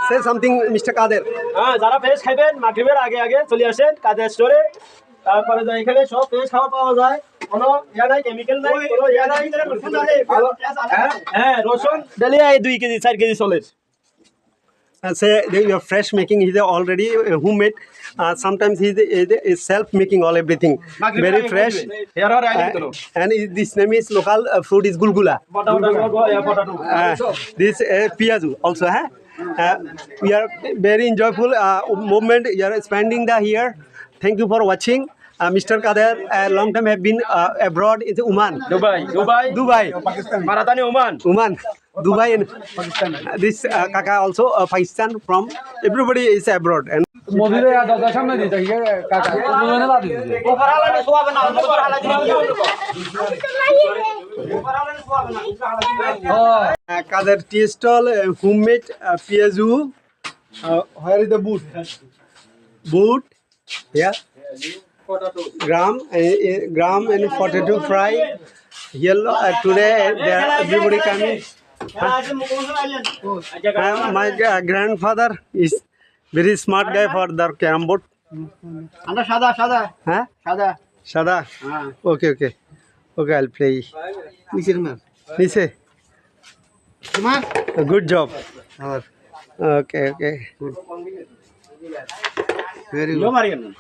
say something, Mr. Kader. হ্যাঁ, যারা fresh খাবেন মাগরিবের আগে আগে চলে আসেন কাদের স্টোরে। তারপরে যা এখানে সব ফ্রেশ খাবার পাওয়া যায়, কোনো ইয়া নাই, কেমিক্যাল নাই, কোনো ইয়া নাই। হ্যাঁ, রসুন ডেলি 2 কেজি 4 কেজি চলে। Say you are fresh making. He's already homemade. Sometimes he is self making all everything. Very fresh. And this name is local food is gulgula. This piazu also. We are very enjoyable movement. You are spending the here. Thank you for watching. Mr. Kader, a long time have been abroad in Oman. Dubai. মারাতানি Oman. Oman, Dubai and Pakistan. This Kaka also Pakistan from. Everybody is abroad and. মদিরে দাদা সামনে দিতে কাকা মনে না দিতে ওপরালানি সোয়াবে না, ওপরালানি Kader tea stall, homemade piazu. Where is the boot? Boot. Yeah. Gram and potato fry. Yellow. Today everybody coming. My grandfather is very smart guy for the carom board. আমরা সাদা সাদা Huh? সাদা। Shada. Okay. Okay, I'll play. Niche. Good job. Okay. Very good.